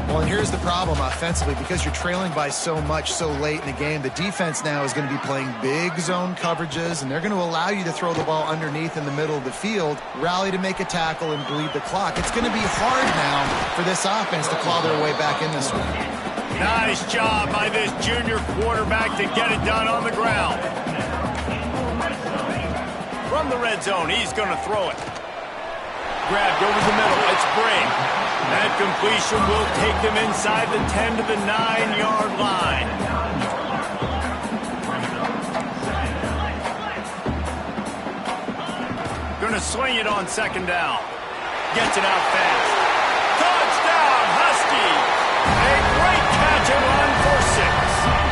Well, and here's the problem offensively. Because you're trailing by so much so late in the game, the defense now is going to be playing big zone coverages, and they're going to allow you to throw the ball underneath in the middle of the field, rally to make a tackle, and bleed the clock. It's going to be hard now for this offense to claw their way back in this one. Nice job by this junior quarterback to get it done on the ground. From the red zone, he's going to throw it. Grabbed over the middle, it's Bray. That completion will take them inside the 10 to the 9-yard line. Going to sling it on 2nd down. Gets it out fast. Touchdown, Huskies! A great catch and run for 6.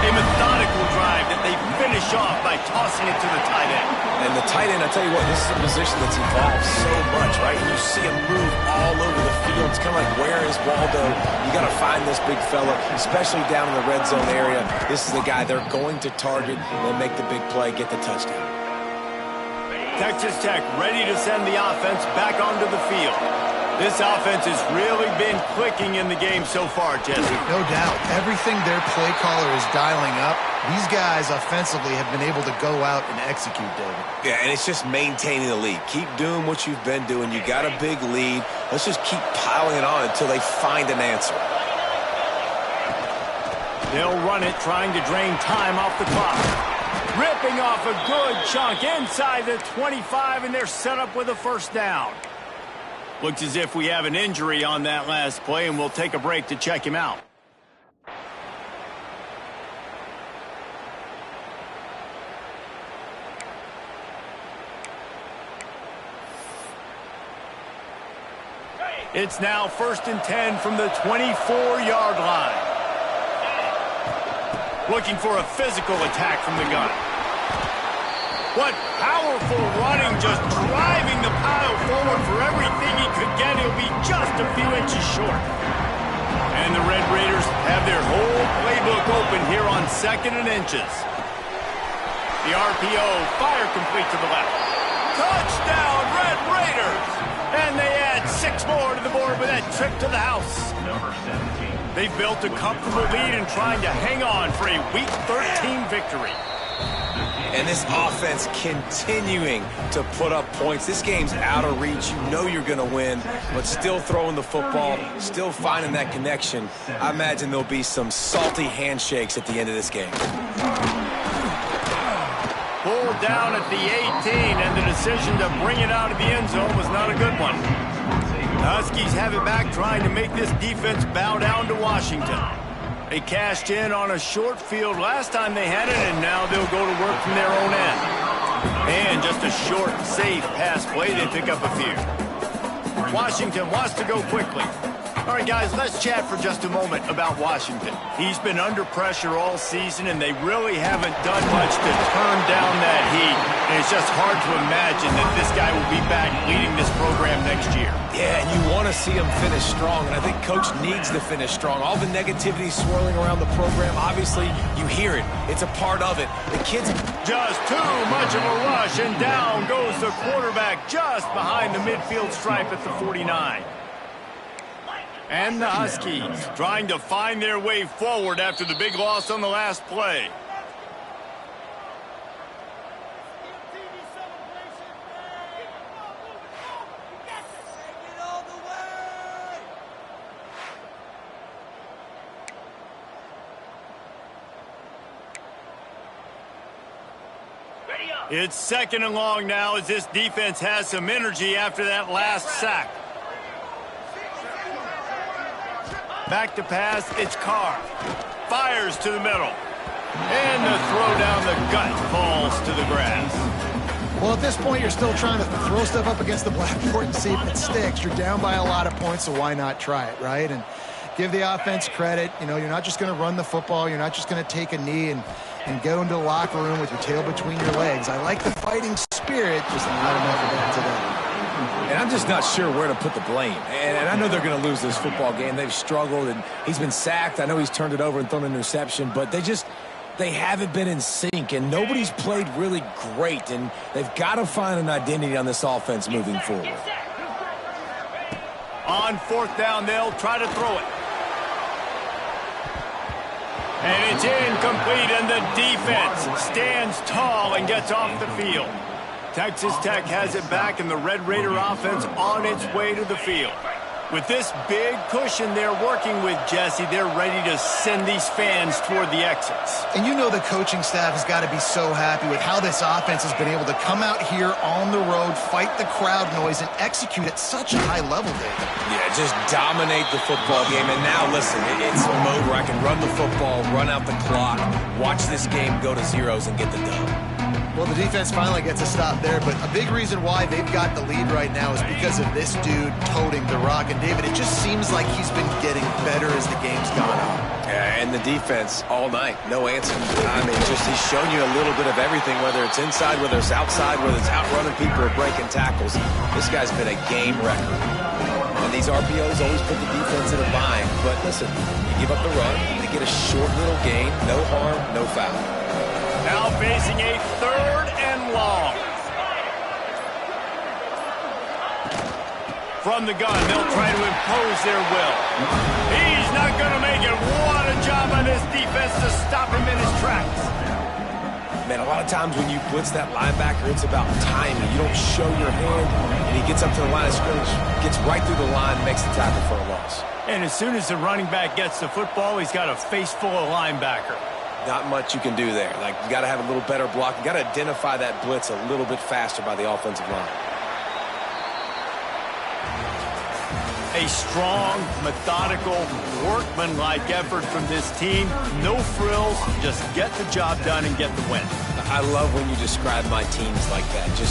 A methodical drive that they finish off by tossing it to the tight end. And the tight end, I tell you what, this is a position that's evolved so much, right? You see him move all over the field. It's kind of like, where is Waldo? You got to find this big fella, especially down in the red zone area. This is the guy they're going to target and make the big play, get the touchdown. Texas Tech ready to send the offense back onto the field. This offense has really been clicking in the game so far, Jesse. No doubt. Everything their play caller is dialing up, these guys offensively have been able to go out and execute, David. Yeah, and it's just maintaining the lead. Keep doing what you've been doing. You got a big lead. Let's just keep piling it on until they find an answer. They'll run it, trying to drain time off the clock. Ripping off a good chunk inside the 25, and they're set up with a first down. Looks as if we have an injury on that last play, and we'll take a break to check him out. It's now 1st and 10 from the 24-yard line. Looking for a physical attack from the gun. What powerful running, just driving the pile forward for everything he could get. He'll be just a few inches short. And the Red Raiders have their whole playbook open here on 2nd and inches. The RPO, fire complete to the left. Touchdown, Red Raiders! And they add 6 more to the board with that trip to the house. They've built a comfortable lead and trying to hang on for a Week 13 victory. And this offense continuing to put up points. This game's out of reach. You know you're going to win, but still throwing the football, still finding that connection. I imagine there'll be some salty handshakes at the end of this game. Pulled down at the 18, and the decision to bring it out of the end zone was not a good one. The Huskies have it back, trying to make this defense bow down to Washington. They cashed in on a short field last time they had it, and now they'll go to work from their own end. And just a short, safe pass play, they pick up a few. Washington wants to go quickly. All right, guys, let's chat for just a moment about Washington. He's been under pressure all season, and they really haven't done much to turn down that heat. And it's just hard to imagine that this guy will be back leading this program next year. Yeah, and you want to see him finish strong, and I think Coach needs to finish strong. All the negativity swirling around the program, obviously, you hear it. It's a part of it. The kids... Just too much of a rush, and down goes the quarterback just behind the midfield stripe at the 49. And the Huskies trying to find their way forward after the big loss on the last play. It's 2nd and long now as this defense has some energy after that last sack. Back to pass, it's Carr. Fires to the middle. And the throw down the gut falls to the grass. Well, at this point, you're still trying to throw stuff up against the blackboard and see if it sticks. You're down by a lot of points, so why not try it, right? And give the offense credit. You know, you're not just going to run the football. You're not just going to take a knee and go into the locker room with your tail between your legs. I like the fighting spirit, just not enough of that today. And I'm just not sure where to put the blame. And I know they're going to lose this football game. They've struggled, and he's been sacked. I know he's turned it over and thrown an interception, but they haven't been in sync, and nobody's played really great, and they've got to find an identity on this offense moving forward. On 4th down, they'll try to throw it. And it's incomplete, and the defense stands tall and gets off the field. Texas Tech has it back, and the Red Raider offense on its way to the field. With this big cushion they're working with, Jesse, they're ready to send these fans toward the exits. And you know the coaching staff has got to be so happy with how this offense has been able to come out here on the road, fight the crowd noise, and execute at such a high level, David. Yeah, just dominate the football game. And now, listen, it's a mode where I can run the football, run out the clock, watch this game go to zeros and get the dub. Well, the defense finally gets a stop there, but a big reason why they've got the lead right now is because of this dude toting the rock. And, David, it just seems like he's been getting better as the game's gone on. Yeah, and the defense all night, no answer. I mean, he's shown you a little bit of everything, whether it's inside, whether it's outside, whether it's outrunning people or breaking tackles. This guy's been a game record. And these RPOs always put the defense in a bind. But listen, you give up the run, they get a short little gain, no harm, no foul. Now facing a 3rd and long. From the gun, they'll try to impose their will. He's not going to make it. What a job by this defense to stop him in his tracks. Man, a lot of times when you blitz that linebacker, it's about timing. You don't show your hand, and he gets up to the line of scrimmage, gets right through the line, makes the tackle for a loss. And as soon as the running back gets the football, he's got a face full of linebacker. Not much you can do there. Like, you got to have a little better block. You got to identify that blitz a little bit faster by the offensive line. A strong, methodical, workmanlike effort from this team. No frills, just get the job done and get the win. I love when you describe my teams like that. Just